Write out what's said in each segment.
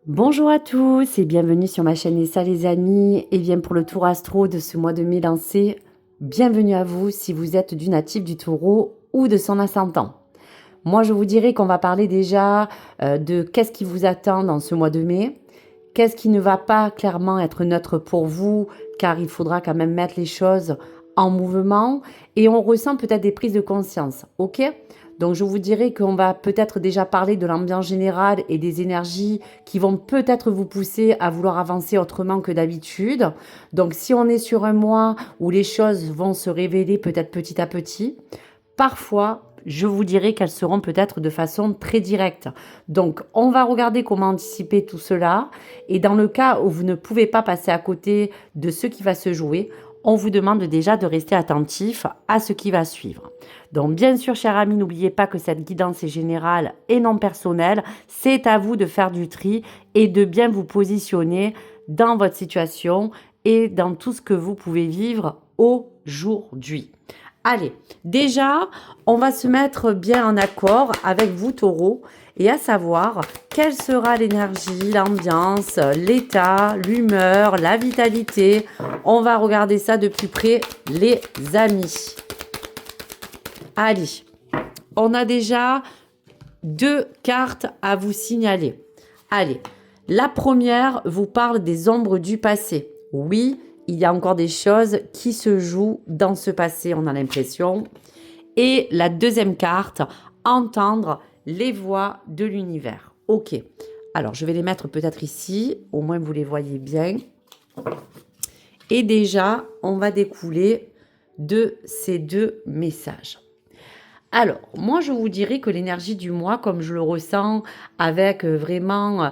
Bonjour à tous et bienvenue sur ma chaîne Essa les amis. Et bien pour le tour astro de ce mois de mai lancé, bienvenue à vous si vous êtes du natif du taureau ou de son ascendant. Moi je vous dirais qu'on va parler déjà de qu'est-ce qui vous attend dans ce mois de mai, qu'est-ce qui ne va pas clairement être neutre pour vous car il faudra quand même mettre les choses en mouvement et on ressent peut-être des prises de conscience, ok? Donc je vous dirais qu'on va peut-être déjà parler de l'ambiance générale et des énergies qui vont peut-être vous pousser à vouloir avancer autrement que d'habitude. Donc si on est sur un mois où les choses vont se révéler peut-être petit à petit, parfois je vous dirais qu'elles seront peut-être de façon très directe. Donc on va regarder comment anticiper tout cela et dans le cas où vous ne pouvez pas passer à côté de ce qui va se jouer, on vous demande déjà de rester attentif à ce qui va suivre. Donc bien sûr, chers amis, n'oubliez pas que cette guidance est générale et non personnelle. C'est à vous de faire du tri et de bien vous positionner dans votre situation et dans tout ce que vous pouvez vivre aujourd'hui. Allez, déjà, on va se mettre bien en accord avec vous, taureau, et à savoir quelle sera l'énergie, l'ambiance, l'état, l'humeur, la vitalité. On va regarder ça de plus près, les amis. Allez, on a déjà 2 cartes à vous signaler. Allez, la première vous parle des ombres du passé. Oui, il y a encore des choses qui se jouent dans ce passé, on a l'impression. Et la deuxième carte, entendre les voix de l'univers. Ok, alors je vais les mettre peut-être ici, au moins vous les voyez bien. Et déjà, on va découler de ces 2 messages. Alors, moi, je vous dirais que l'énergie du mois, comme je le ressens avec vraiment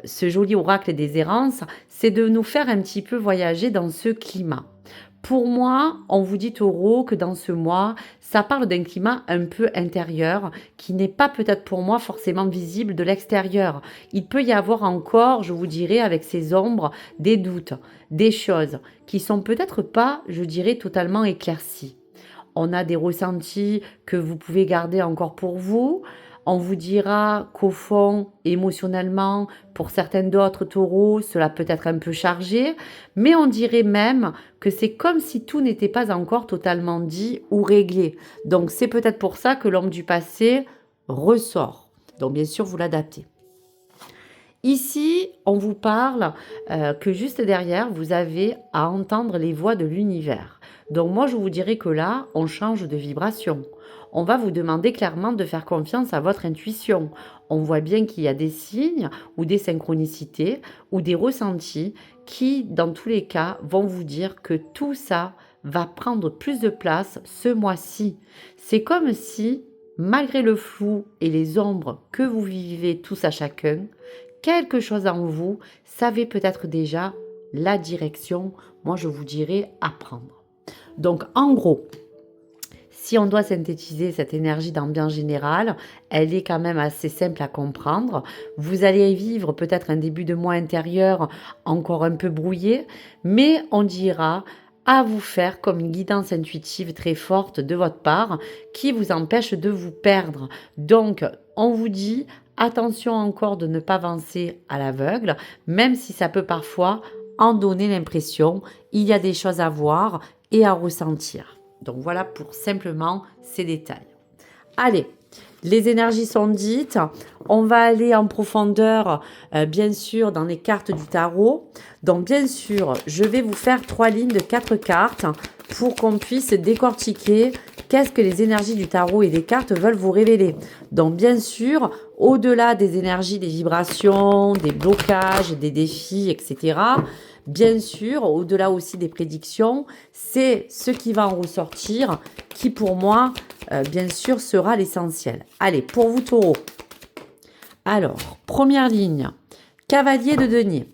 ce joli oracle des errances, c'est de nous faire un petit peu voyager dans ce climat. Pour moi, on vous dit taureau que dans ce mois, ça parle d'un climat un peu intérieur qui n'est pas peut-être pour moi forcément visible de l'extérieur. Il peut y avoir encore, je vous dirais, avec ces ombres, des doutes, des choses qui sont peut-être pas, je dirais, totalement éclaircies. On a des ressentis que vous pouvez garder encore pour vous. On vous dira qu'au fond, émotionnellement, pour certains d'autres taureaux, cela peut être un peu chargé, mais on dirait même que c'est comme si tout n'était pas encore totalement dit ou réglé. Donc c'est peut-être pour ça que l'homme du passé ressort. Donc bien sûr, vous l'adaptez. Ici, on vous parle que juste derrière, vous avez à entendre les voix de l'univers. Donc moi, je vous dirais que là, on change de vibration. On va vous demander clairement de faire confiance à votre intuition. On voit bien qu'il y a des signes ou des synchronicités ou des ressentis qui, dans tous les cas, vont vous dire que tout ça va prendre plus de place ce mois-ci. C'est comme si, malgré le flou et les ombres que vous vivez tous à chacun, quelque chose en vous savait peut-être déjà la direction, moi je vous dirais à prendre. Donc en gros, si on doit synthétiser cette énergie d'ambiance générale, elle est quand même assez simple à comprendre. Vous allez vivre peut-être un début de mois intérieur encore un peu brouillé, mais on dira à vous faire comme une guidance intuitive très forte de votre part qui vous empêche de vous perdre. Donc, on vous dit attention encore de ne pas avancer à l'aveugle, même si ça peut parfois en donner l'impression. Il y a des choses à voir et à ressentir. Donc voilà pour simplement ces détails. Allez, les énergies sont dites. On va aller en profondeur, bien sûr, dans les cartes du tarot. Donc, bien sûr, je vais vous faire 3 lignes de 4 cartes pour qu'on puisse décortiquer qu'est-ce que les énergies du tarot et des cartes veulent vous révéler. Donc, bien sûr, au-delà des énergies, des vibrations, des blocages, des défis, etc., bien sûr, au-delà aussi des prédictions, c'est ce qui va en ressortir qui, pour moi, bien sûr, sera l'essentiel. Allez, pour vous, taureau. Alors, première ligne, cavalier de denier.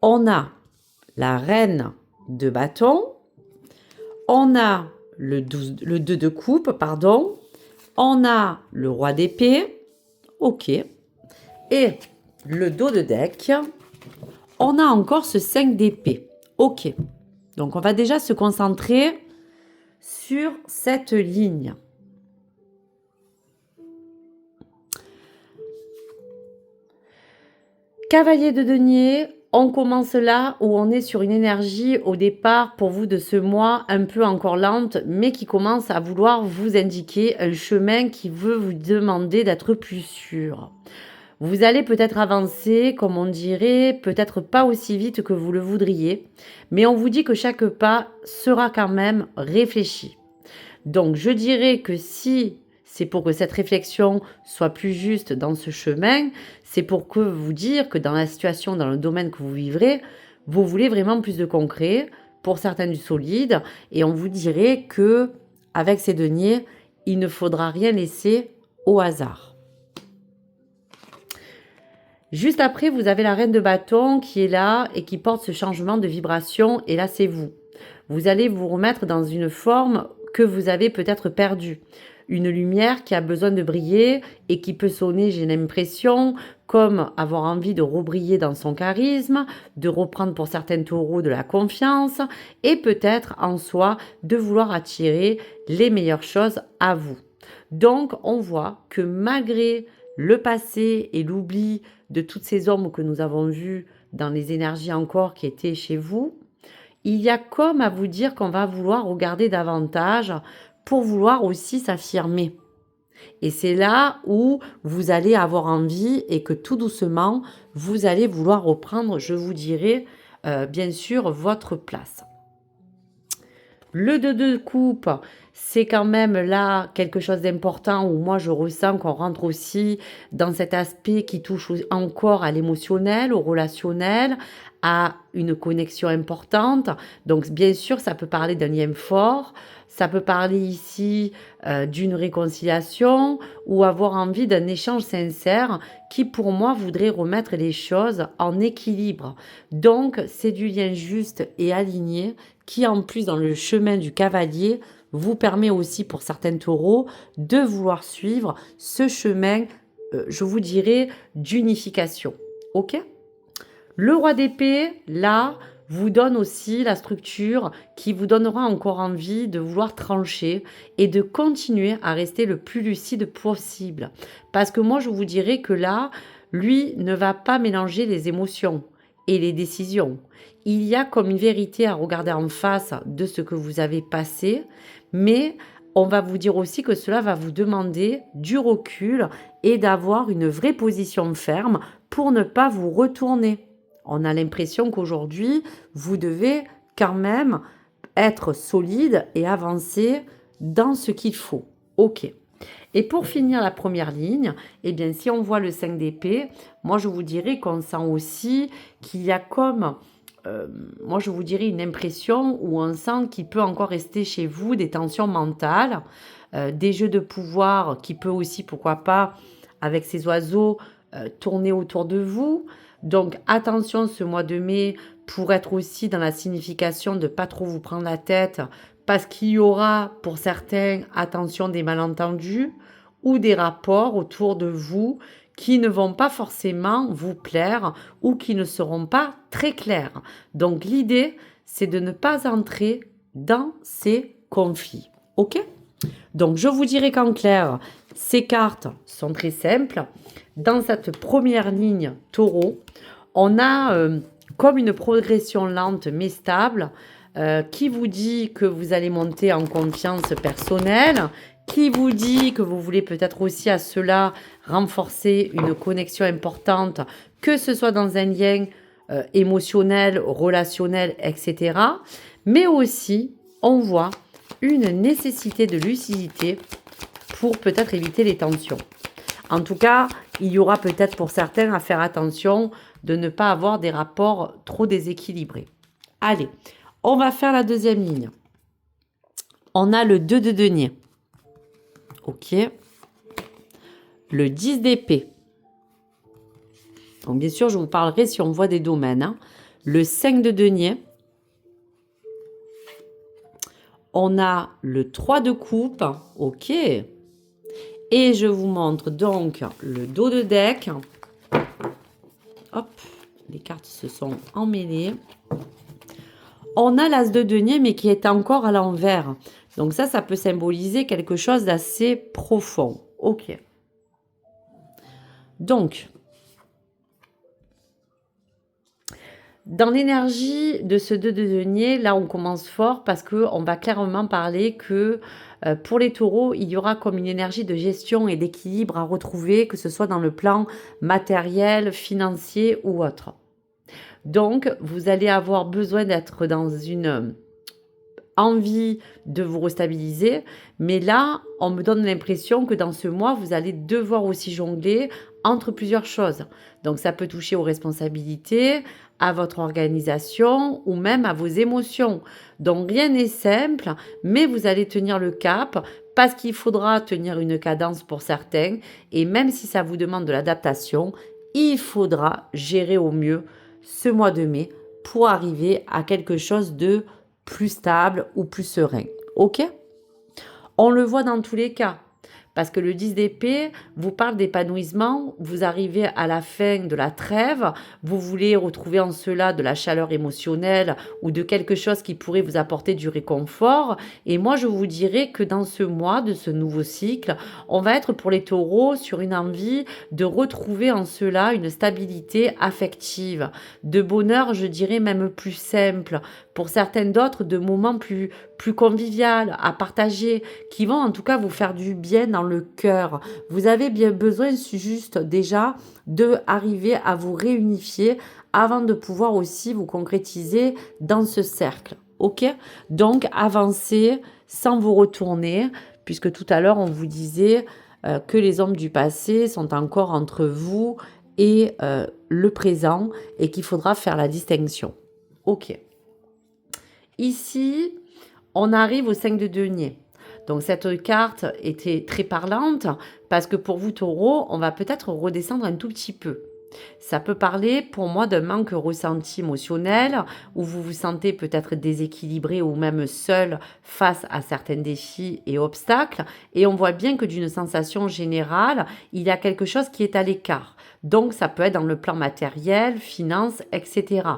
On a la reine de bâton. On a le 2 de coupe, pardon. On a le roi d'épée. Ok. Et le dos de deck. On a encore ce 5 d'épée. Ok. Donc, on va déjà se concentrer sur cette ligne. Cavalier de denier, on commence là où on est sur une énergie au départ pour vous de ce mois un peu encore lente, mais qui commence à vouloir vous indiquer un chemin qui veut vous demander d'être plus sûr. Vous allez peut-être avancer, comme on dirait, peut-être pas aussi vite que vous le voudriez, mais on vous dit que chaque pas sera quand même réfléchi. Donc je dirais que si c'est pour que cette réflexion soit plus juste dans ce chemin, c'est pour que vous dire que dans la situation, dans le domaine que vous vivrez, vous voulez vraiment plus de concret, pour certains du solide, et on vous dirait que avec ces deniers, il ne faudra rien laisser au hasard. Juste après, vous avez la reine de bâton qui est là et qui porte ce changement de vibration, et là c'est vous. Vous allez vous remettre dans une forme que vous avez peut-être perdue. Une lumière qui a besoin de briller et qui peut sonner, j'ai l'impression, comme avoir envie de rebriller dans son charisme, de reprendre pour certains taureaux de la confiance et peut-être en soi de vouloir attirer les meilleures choses à vous. Donc on voit que malgré le passé et l'oubli de toutes ces ombres que nous avons vues dans les énergies encore qui étaient chez vous, il y a comme à vous dire qu'on va vouloir regarder davantage pour vouloir aussi s'affirmer. Et c'est là où vous allez avoir envie et que tout doucement, vous allez vouloir reprendre, je vous dirais, bien sûr, votre place. Le 2 de coupe, c'est quand même là quelque chose d'important où moi je ressens qu'on rentre aussi dans cet aspect qui touche encore à l'émotionnel, au relationnel, à une connexion importante. Donc bien sûr, ça peut parler d'un lien fort, ça peut parler ici d'une réconciliation ou avoir envie d'un échange sincère qui pour moi voudrait remettre les choses en équilibre. Donc c'est du lien juste et aligné qui en plus dans le chemin du cavalier vous permet aussi pour certains taureaux de vouloir suivre ce chemin, je vous dirais, d'unification. Ok ? Le roi d'épée, là, vous donne aussi la structure qui vous donnera encore envie de vouloir trancher et de continuer à rester le plus lucide possible. Parce que moi, je vous dirais que là, lui ne va pas mélanger les émotions et les décisions. Il y a comme une vérité à regarder en face de ce que vous avez passé, mais on va vous dire aussi que cela va vous demander du recul et d'avoir une vraie position ferme pour ne pas vous retourner. On a l'impression qu'aujourd'hui, vous devez quand même être solide et avancer dans ce qu'il faut. Ok. Et pour finir la première ligne, eh bien, si on voit le 5 d'épée, moi je vous dirais qu'on sent aussi qu'il y a comme, moi je vous dirais une impression où on sent qu'il peut encore rester chez vous des tensions mentales, des jeux de pouvoir qui peut aussi, pourquoi pas, avec ces oiseaux, tourner autour de vous. Donc attention ce mois de mai pour être aussi dans la signification de ne pas trop vous prendre la tête parce qu'il y aura pour certains, attention, des malentendus ou des rapports autour de vous qui ne vont pas forcément vous plaire ou qui ne seront pas très clairs. Donc l'idée, c'est de ne pas entrer dans ces conflits. Ok ? Donc je vous dirais qu'en clair, ces cartes sont très simples. Dans cette première ligne taureau, on a comme une progression lente mais stable qui vous dit que vous allez monter en confiance personnelle, qui vous dit que vous voulez peut-être aussi à cela renforcer une connexion importante, que ce soit dans un lien émotionnel, relationnel, etc. Mais aussi, on voit une nécessité de lucidité pour peut-être éviter les tensions. En tout cas, il y aura peut-être pour certains à faire attention de ne pas avoir des rapports trop déséquilibrés. Allez, on va faire la deuxième ligne. On a le 2 de denier. Ok. Le 10 d'épée. Donc bien sûr, je vous parlerai si on voit des domaines. Hein. Le 5 de denier. On a le 3 de coupe. Ok. Et je vous montre donc le dos de deck. Hop, les cartes se sont emmêlées. On a l'as de denier, mais qui est encore à l'envers. Donc ça peut symboliser quelque chose d'assez profond. Ok. Donc, Dans l'énergie de ce 2 de denier, là, on commence fort parce qu'on va clairement parler que pour les taureaux, il y aura comme une énergie de gestion et d'équilibre à retrouver, que ce soit dans le plan matériel, financier ou autre. Donc, vous allez avoir besoin d'être dans une envie de vous restabiliser, mais là, on me donne l'impression que dans ce mois, vous allez devoir aussi jongler entre plusieurs choses. Donc, ça peut toucher aux responsabilités, à votre organisation ou même à vos émotions. Donc, rien n'est simple, mais vous allez tenir le cap parce qu'il faudra tenir une cadence pour certains et même si ça vous demande de l'adaptation, il faudra gérer au mieux ce mois de mai pour arriver à quelque chose de plus stable ou plus serein. Ok? On le voit dans tous les cas. Parce que le 10 d'épée vous parle d'épanouissement, vous arrivez à la fin de la trêve, vous voulez retrouver en cela de la chaleur émotionnelle ou de quelque chose qui pourrait vous apporter du réconfort. Et moi, je vous dirais que dans ce mois de ce nouveau cycle, on va être pour les taureaux sur une envie de retrouver en cela une stabilité affective, de bonheur, je dirais même plus simple, pour certaines d'autres, de moments plus convivial à partager, qui vont en tout cas vous faire du bien dans le cœur. Vous avez bien besoin juste déjà de arriver à vous réunifier avant de pouvoir aussi vous concrétiser dans ce cercle. Ok? Donc avancez sans vous retourner, puisque tout à l'heure on vous disait que les hommes du passé sont encore entre vous et le présent et qu'il faudra faire la distinction. Ok. Ici, on arrive au 5 de denier. Donc cette carte était très parlante parce que pour vous taureaux, on va peut-être redescendre un tout petit peu. Ça peut parler pour moi d'un manque ressenti émotionnel où vous vous sentez peut-être déséquilibré ou même seul face à certains défis et obstacles. Et on voit bien que d'une sensation générale, il y a quelque chose qui est à l'écart. Donc ça peut être dans le plan matériel, finance, etc.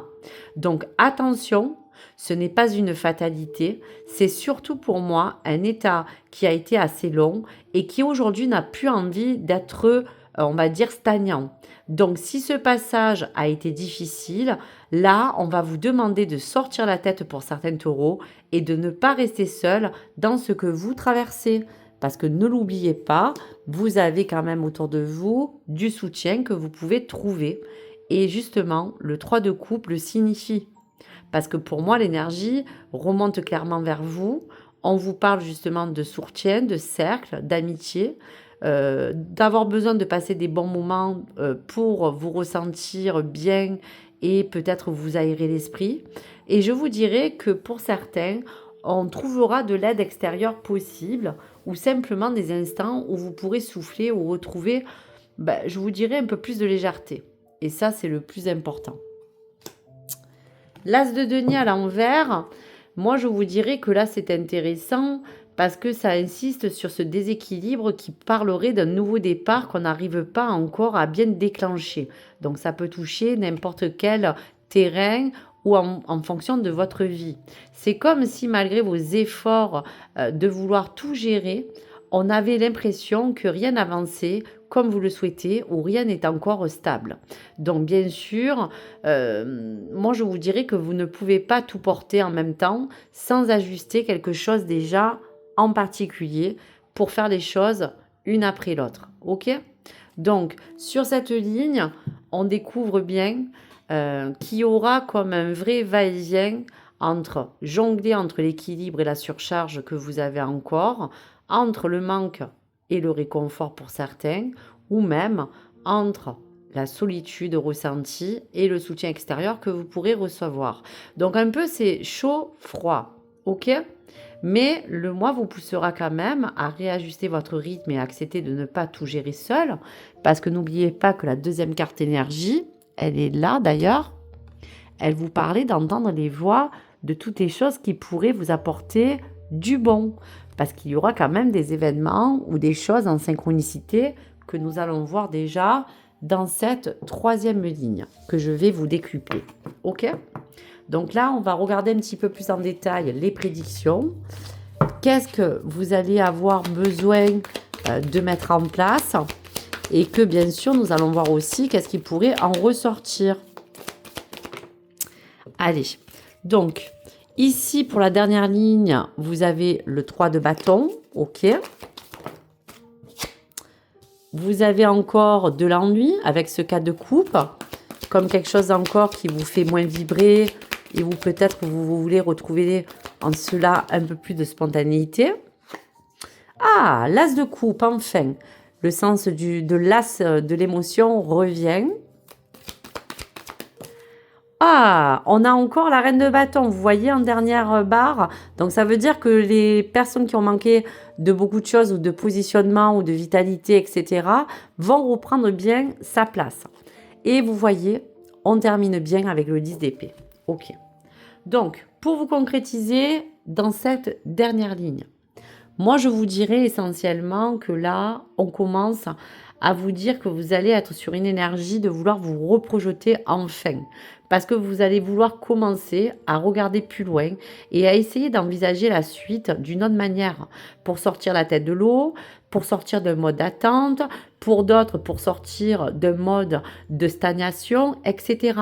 Donc attention. Ce n'est pas une fatalité, c'est surtout pour moi un état qui a été assez long et qui aujourd'hui n'a plus envie d'être, on va dire, stagnant. Donc si ce passage a été difficile, là, on va vous demander de sortir la tête pour certains taureaux et de ne pas rester seul dans ce que vous traversez. Parce que ne l'oubliez pas, vous avez quand même autour de vous du soutien que vous pouvez trouver. Et justement, le 3 de coupe le signifie. Parce que pour moi, l'énergie remonte clairement vers vous. On vous parle justement de soutien, de cercle, d'amitié, d'avoir besoin de passer des bons moments pour vous ressentir bien et peut-être vous aérer l'esprit. Et je vous dirais que pour certains, on trouvera de l'aide extérieure possible ou simplement des instants où vous pourrez souffler ou retrouver, je vous dirais, un peu plus de légèreté. Et ça, c'est le plus important. L'As de denier à l'envers, moi je vous dirais que là c'est intéressant parce que ça insiste sur ce déséquilibre qui parlerait d'un nouveau départ qu'on n'arrive pas encore à bien déclencher. Donc ça peut toucher n'importe quel terrain ou en fonction de votre vie. C'est comme si malgré vos efforts de vouloir tout gérer, on avait l'impression que rien n'avançait comme vous le souhaitez ou rien n'est encore stable. Donc bien sûr, moi je vous dirais que vous ne pouvez pas tout porter en même temps sans ajuster quelque chose déjà en particulier pour faire les choses une après l'autre. Ok? Donc sur cette ligne, on découvre bien qu'il y aura comme un vrai va-et-vient entre jongler entre l'équilibre et la surcharge que vous avez encore, entre le manque et le réconfort pour certains, ou même entre la solitude ressentie et le soutien extérieur que vous pourrez recevoir. Donc un peu c'est chaud, froid, ok? Mais le mois vous poussera quand même à réajuster votre rythme et à accepter de ne pas tout gérer seul, parce que n'oubliez pas que la deuxième carte énergie, elle est là d'ailleurs, elle vous parlait d'entendre les voix de toutes les choses qui pourraient vous apporter du bon, parce qu'il y aura quand même des événements ou des choses en synchronicité que nous allons voir déjà dans cette troisième ligne que je vais vous décupler. Ok? Donc là, on va regarder un petit peu plus en détail les prédictions. Qu'est-ce que vous allez avoir besoin de mettre en place? Et que bien sûr, nous allons voir aussi qu'est-ce qui pourrait en ressortir. Allez, donc ici pour la dernière ligne, vous avez le 3 de bâton, ok. Vous avez encore de l'ennui avec ce 4 de coupe, comme quelque chose encore qui vous fait moins vibrer et où peut-être vous voulez retrouver en cela un peu plus de spontanéité. Ah, l'as de coupe, enfin. Le sens de l'as de l'émotion revient. Ah, on a encore la reine de bâton, vous voyez, en dernière barre. Donc, ça veut dire que les personnes qui ont manqué de beaucoup de choses ou de positionnement ou de vitalité, etc., vont reprendre bien sa place. Et vous voyez, on termine bien avec le 10 d'épée. Ok. Donc, pour vous concrétiser dans cette dernière ligne, moi, je vous dirais essentiellement que là, on commence à vous dire que vous allez être sur une énergie de vouloir vous reprojeter enfin. Parce que vous allez vouloir commencer à regarder plus loin et à essayer d'envisager la suite d'une autre manière pour sortir la tête de l'eau, pour sortir d'un mode d'attente, pour d'autres pour sortir d'un mode de stagnation, etc.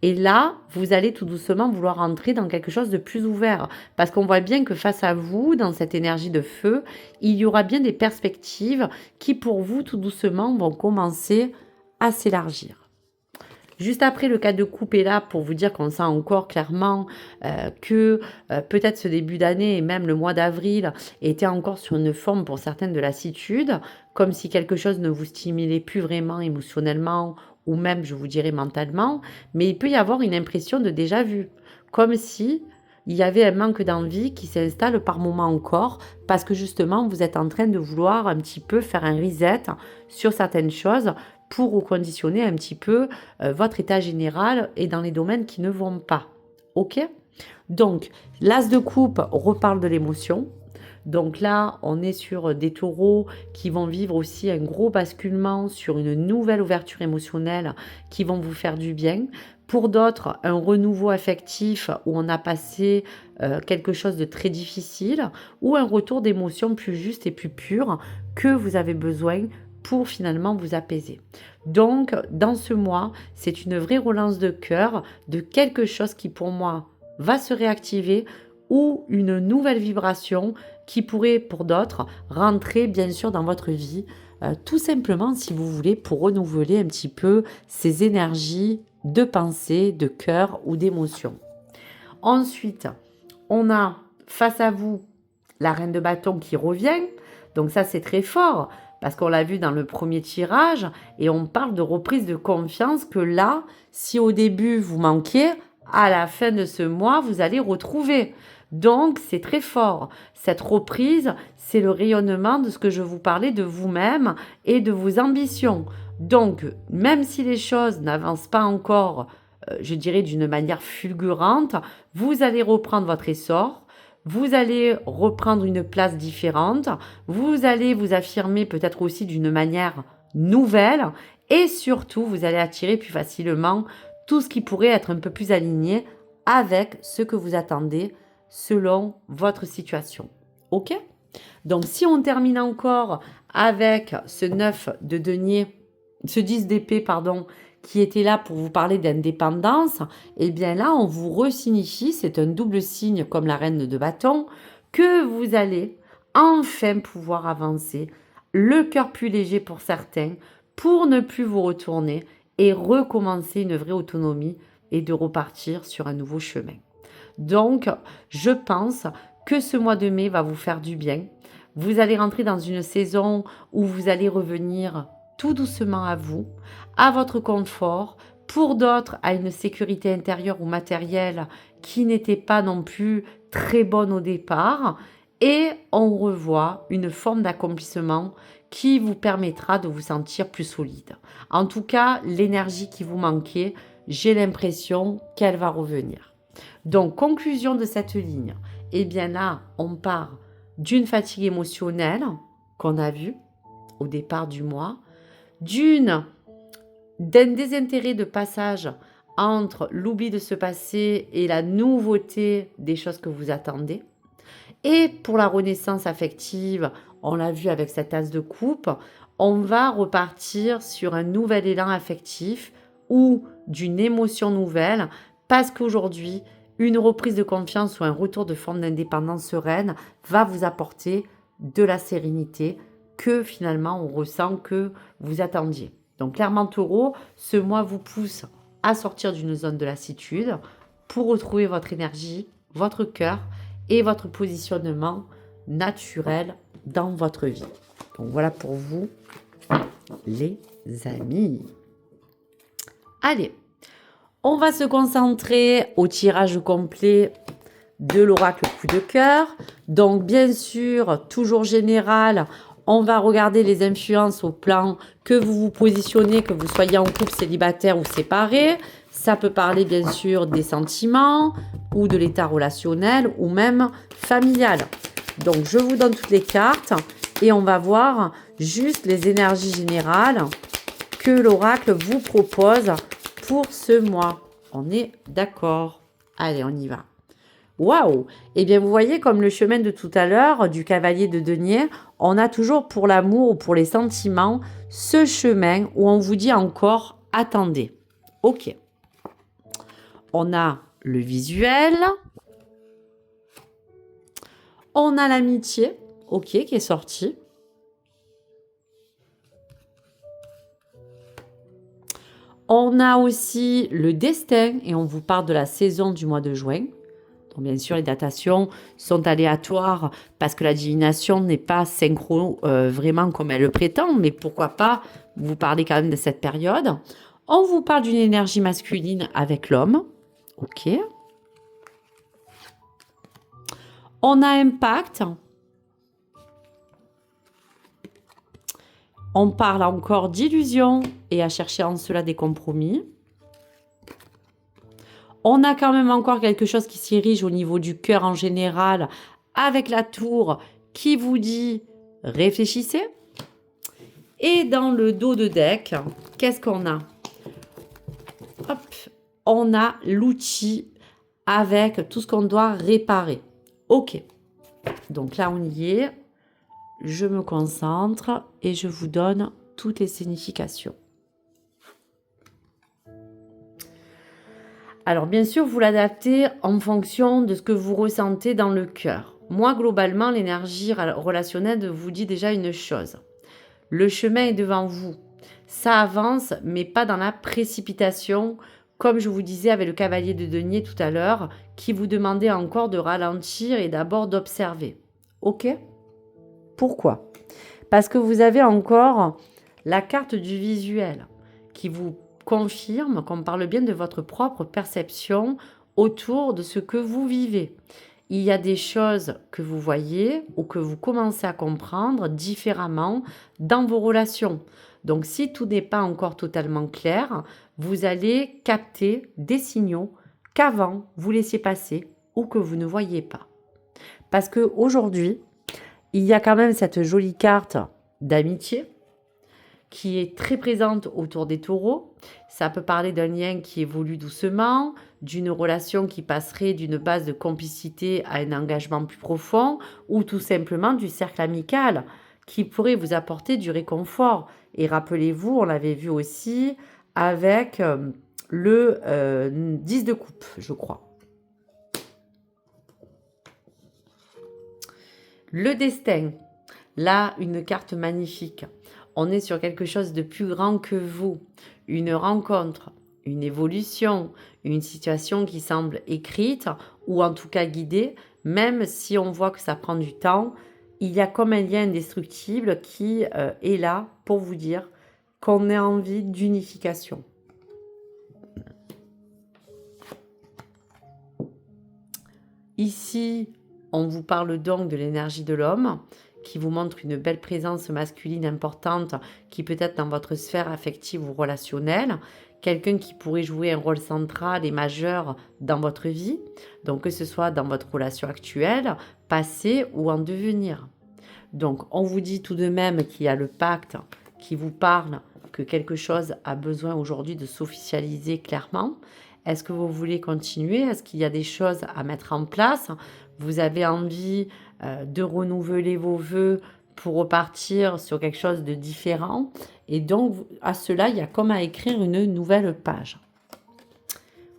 Et là, vous allez tout doucement vouloir entrer dans quelque chose de plus ouvert. Parce qu'on voit bien que face à vous, dans cette énergie de feu, il y aura bien des perspectives qui, pour vous, tout doucement, vont commencer à s'élargir. Juste après, le cas de coupe est là pour vous dire qu'on sent encore clairement que peut-être ce début d'année et même le mois d'avril était encore sur une forme pour certaines de lassitude, comme si quelque chose ne vous stimulait plus vraiment émotionnellement ou même, je vous dirais, mentalement, mais il peut y avoir une impression de déjà vu, comme si il y avait un manque d'envie qui s'installe par moment encore, parce que justement, vous êtes en train de vouloir un petit peu faire un reset sur certaines choses pour reconditionner un petit peu votre état général et dans les domaines qui ne vont pas. Ok? Donc, l'as de coupe reparle de l'émotion. Donc là, on est sur des taureaux qui vont vivre aussi un gros basculement sur une nouvelle ouverture émotionnelle qui vont vous faire du bien. Pour d'autres, un renouveau affectif où on a passé quelque chose de très difficile ou un retour d'émotion plus juste et plus pure que vous avez besoin pour finalement vous apaiser. Donc, dans ce mois, c'est une vraie relance de cœur de quelque chose qui pour moi va se réactiver ou une nouvelle vibration qui pourrait pour d'autres rentrer bien sûr dans votre vie, tout simplement si vous voulez pour renouveler un petit peu ces énergies de pensée, de cœur ou d'émotion. Ensuite, on a face à vous la reine de bâton qui revient, donc ça c'est très fort parce qu'on l'a vu dans le premier tirage et on parle de reprise de confiance que là, si au début vous manquiez, à la fin de ce mois, vous allez retrouver. Donc, c'est très fort. Cette reprise, c'est le rayonnement de ce que je vous parlais de vous-même et de vos ambitions. Donc, même si les choses n'avancent pas encore, je dirais d'une manière fulgurante, vous allez reprendre votre essor. Vous allez reprendre une place différente. Vous allez vous affirmer peut-être aussi d'une manière nouvelle. Et surtout, vous allez attirer plus facilement tout ce qui pourrait être un peu plus aligné avec ce que vous attendez selon votre situation. Ok? Donc, si on termine encore avec ce 9 de denier, ce 10 d'épée, pardon, qui était là pour vous parler d'indépendance, eh bien là, on vous resignifie, c'est un double signe comme la reine de bâton, que vous allez enfin pouvoir avancer, le cœur plus léger pour certains, pour ne plus vous retourner et recommencer une vraie autonomie et de repartir sur un nouveau chemin. Donc, je pense que ce mois de mai va vous faire du bien. Vous allez rentrer dans une saison où vous allez revenir tout doucement à vous, à votre confort, pour d'autres à une sécurité intérieure ou matérielle qui n'était pas non plus très bonne au départ, et on revoit une forme d'accomplissement qui vous permettra de vous sentir plus solide. En tout cas, l'énergie qui vous manquait, j'ai l'impression qu'elle va revenir. Donc, conclusion de cette ligne, eh bien là, on part d'une fatigue émotionnelle qu'on a vue au départ du mois, d'un désintérêt de passage entre l'oubli de ce passé et la nouveauté des choses que vous attendez. Et pour la renaissance affective, on l'a vu avec cette as de coupe, on va repartir sur un nouvel élan affectif ou d'une émotion nouvelle Parce qu'aujourd'hui, une reprise de confiance ou un retour de forme d'indépendance sereine va vous apporter de la sérénité que finalement on ressent que vous attendiez. Donc clairement Taureau, ce mois vous pousse à sortir d'une zone de lassitude pour retrouver votre énergie, votre cœur et votre positionnement naturel dans votre vie. Donc voilà pour vous les amis. Allez, on va se concentrer au tirage complet de l'oracle coup de cœur. Donc bien sûr, toujours général, on va regarder les influences au plan que vous vous positionnez, que vous soyez en couple, célibataire ou séparé. Ça peut parler bien sûr des sentiments ou de l'état relationnel ou même familial. Donc je vous donne toutes les cartes et on va voir juste les énergies générales que l'oracle vous propose pour ce mois. On est d'accord? Allez, on y va. Waouh! Eh bien, vous voyez, comme le chemin de tout à l'heure, du cavalier de denier, on a toujours pour l'amour ou pour les sentiments ce chemin où on vous dit encore « attendez ». Ok. On a le visuel. On a l'amitié, ok, qui est sorti. On a aussi le destin et on vous parle de la saison du mois de juin. Donc bien sûr, les datations sont aléatoires parce que la divination n'est pas synchro vraiment comme elle le prétend, mais pourquoi pas vous parler quand même de cette période. On vous parle d'une énergie masculine avec l'homme. Ok. On a un pacte. On parle encore d'illusion et à chercher en cela des compromis. On a quand même encore quelque chose qui s'érige au niveau du cœur en général avec la tour qui vous dit réfléchissez. Et dans le dos de deck, qu'est-ce qu'on a? Hop, on a l'outil avec tout ce qu'on doit réparer. Ok, donc là on y est. Je me concentre et je vous donne toutes les significations. Alors bien sûr, vous l'adaptez en fonction de ce que vous ressentez dans le cœur. Moi, globalement, l'énergie relationnelle vous dit déjà une chose. Le chemin est devant vous. Ça avance, mais pas dans la précipitation, comme je vous disais avec le cavalier de denier tout à l'heure, qui vous demandait encore de ralentir et d'abord d'observer. Ok ? Pourquoi? Parce que vous avez encore la carte du visuel qui vous confirme qu'on parle bien de votre propre perception autour de ce que vous vivez. Il y a des choses que vous voyez ou que vous commencez à comprendre différemment dans vos relations. Donc si tout n'est pas encore totalement clair, vous allez capter des signaux qu'avant vous laissiez passer ou que vous ne voyez pas. Parce qu'aujourd'hui, il y a quand même cette jolie carte d'amitié qui est très présente autour des taureaux. Ça peut parler d'un lien qui évolue doucement, d'une relation qui passerait d'une base de complicité à un engagement plus profond, ou tout simplement du cercle amical qui pourrait vous apporter du réconfort. Et rappelez-vous, on l'avait vu aussi avec le 10 de coupe, je crois. Le destin, là, une carte magnifique. On est sur quelque chose de plus grand que vous. Une rencontre, une évolution, une situation qui semble écrite ou en tout cas guidée, même si on voit que ça prend du temps. Il y a comme un lien indestructible qui est là pour vous dire qu'on a envie d'unification. Ici, on vous parle donc de l'énergie de l'homme qui vous montre une belle présence masculine importante qui peut être dans votre sphère affective ou relationnelle, quelqu'un qui pourrait jouer un rôle central et majeur dans votre vie, donc que ce soit dans votre relation actuelle, passée ou en devenir. Donc on vous dit tout de même qu'il y a le pacte qui vous parle que quelque chose a besoin aujourd'hui de s'officialiser clairement. Est-ce que vous voulez continuer? Est-ce qu'il y a des choses à mettre en place? Vous avez envie de renouveler vos vœux pour repartir sur quelque chose de différent. Et donc, à cela, il y a comme à écrire une nouvelle page.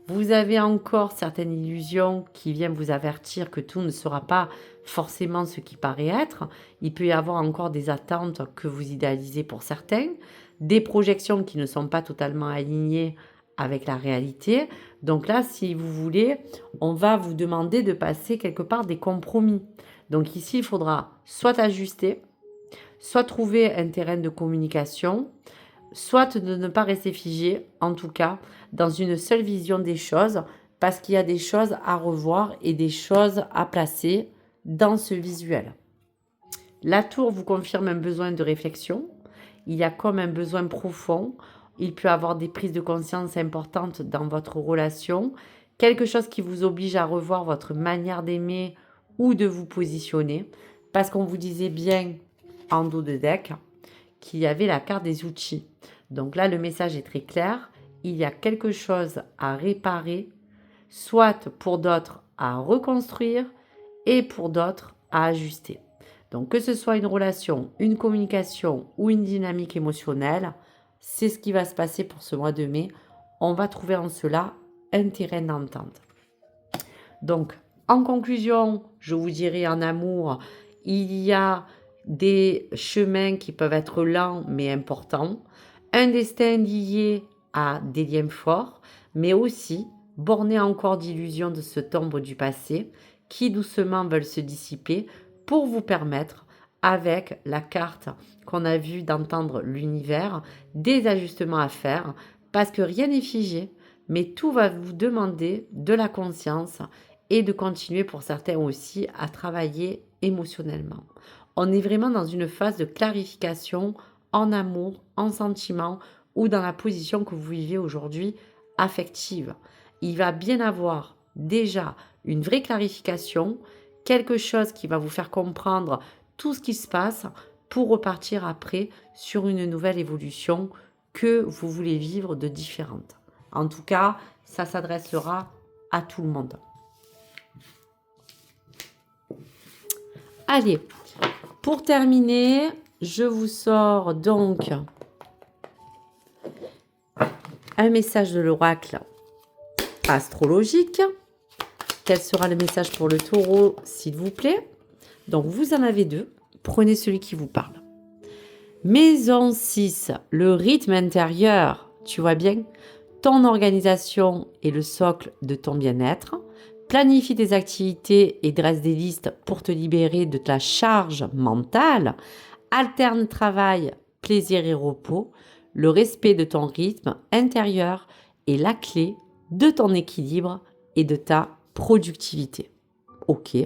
Vous avez encore certaines illusions qui viennent vous avertir que tout ne sera pas forcément ce qui paraît être. Il peut y avoir encore des attentes que vous idéalisez pour certains, des projections qui ne sont pas totalement alignées avec la réalité. Donc là, si vous voulez, on va vous demander de passer quelque part des compromis. Donc ici, il faudra soit ajuster, soit trouver un terrain de communication, soit de ne pas rester figé, en tout cas, dans une seule vision des choses, parce qu'il y a des choses à revoir et des choses à placer dans ce visuel. La tour vous confirme un besoin de réflexion. Il y a comme un besoin profond. Il peut y avoir des prises de conscience importantes dans votre relation, quelque chose qui vous oblige à revoir votre manière d'aimer ou de vous positionner, parce qu'on vous disait bien en dos de deck qu'il y avait la carte des outils. Donc là, le message est très clair. Il y a quelque chose à réparer, soit pour d'autres à reconstruire et pour d'autres à ajuster. Donc que ce soit une relation, une communication ou une dynamique émotionnelle, c'est ce qui va se passer pour ce mois de mai. On va trouver en cela un terrain d'entente. Donc, en conclusion, je vous dirais en amour, il y a des chemins qui peuvent être lents mais importants, un destin lié à des liens forts, mais aussi borné encore d'illusions de ce tombe du passé qui doucement veulent se dissiper pour vous permettre, avec la carte qu'on a vue d'entendre l'univers, des ajustements à faire, parce que rien n'est figé, mais tout va vous demander de la conscience et de continuer pour certains aussi à travailler émotionnellement. On est vraiment dans une phase de clarification en amour, en sentiment ou dans la position que vous vivez aujourd'hui affective. Il va bien avoir déjà une vraie clarification, quelque chose qui va vous faire comprendre tout ce qui se passe pour repartir après sur une nouvelle évolution que vous voulez vivre de différente. En tout cas, ça s'adressera à tout le monde. Allez, pour terminer, je vous sors donc un message de l'oracle astrologique. Quel sera le message pour le taureau, s'il vous plaît? Donc, vous en avez deux. Prenez celui qui vous parle. Maison 6, le rythme intérieur. Tu vois bien? Ton organisation est le socle de ton bien-être. Planifie tes activités et dresse des listes pour te libérer de ta charge mentale. Alterne travail, plaisir et repos. Le respect de ton rythme intérieur est la clé de ton équilibre et de ta productivité. Ok,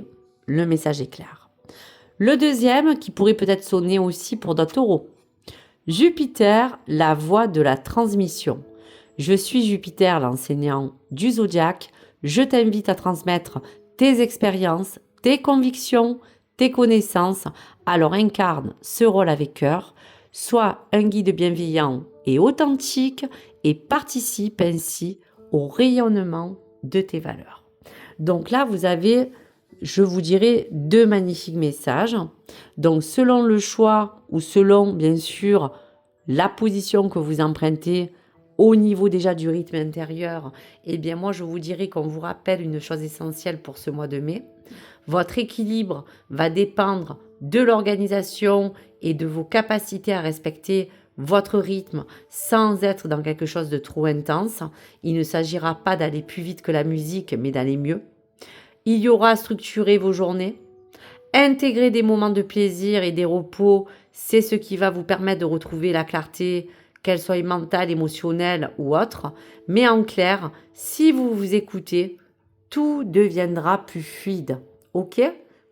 le message est clair. Le deuxième, qui pourrait peut-être sonner aussi pour d'autres taureaux. Jupiter, la voie de la transmission. Je suis Jupiter, l'enseignant du zodiaque. Je t'invite à transmettre tes expériences, tes convictions, tes connaissances. Alors incarne ce rôle avec cœur. Sois un guide bienveillant et authentique et participe ainsi au rayonnement de tes valeurs. Donc là, vous avez, je vous dirais, deux magnifiques messages. Donc selon le choix ou selon, bien sûr, la position que vous empruntez au niveau déjà du rythme intérieur, eh bien moi je vous dirais qu'on vous rappelle une chose essentielle pour ce mois de mai. Votre équilibre va dépendre de l'organisation et de vos capacités à respecter votre rythme sans être dans quelque chose de trop intense. Il ne s'agira pas d'aller plus vite que la musique, mais d'aller mieux. Il y aura à structurer vos journées. Intégrer des moments de plaisir et des repos, c'est ce qui va vous permettre de retrouver la clarté, qu'elle soit mentale, émotionnelle ou autre. Mais en clair, si vous vous écoutez, tout deviendra plus fluide. Ok?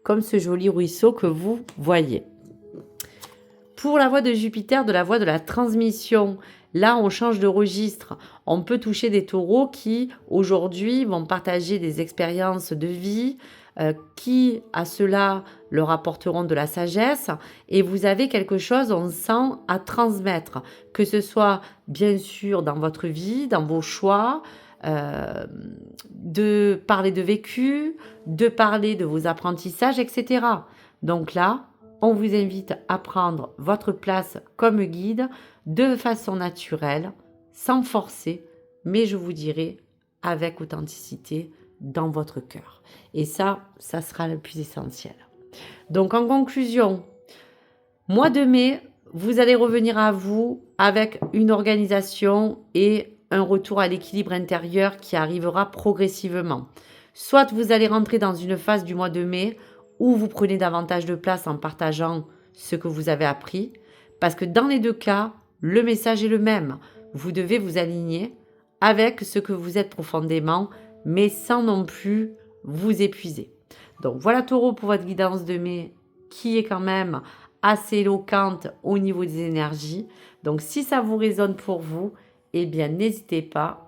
Comme ce joli ruisseau que vous voyez. Pour la voie de Jupiter, de la voie de la transmission, là on change de registre. On peut toucher des taureaux qui aujourd'hui vont partager des expériences de vie, qui à cela leur apporteront de la sagesse, et vous avez quelque chose, on sent, à transmettre, que ce soit bien sûr dans votre vie, dans vos choix, de parler de vécu, de parler de vos apprentissages, etc. Donc là, on vous invite à prendre votre place comme guide de façon naturelle, sans forcer, mais je vous dirais avec authenticité dans votre cœur. Et ça sera le plus essentiel. Donc en conclusion, mois de mai, vous allez revenir à vous avec une organisation et un retour à l'équilibre intérieur qui arrivera progressivement. Soit vous allez rentrer dans une phase du mois de mai où vous prenez davantage de place en partageant ce que vous avez appris, parce que dans les deux cas, le message est le même. Vous devez vous aligner avec ce que vous êtes profondément, mais sans non plus vous épuiser. Donc voilà Taureau pour votre guidance de mai qui est quand même assez éloquente au niveau des énergies. Donc si ça vous résonne pour vous, eh bien n'hésitez pas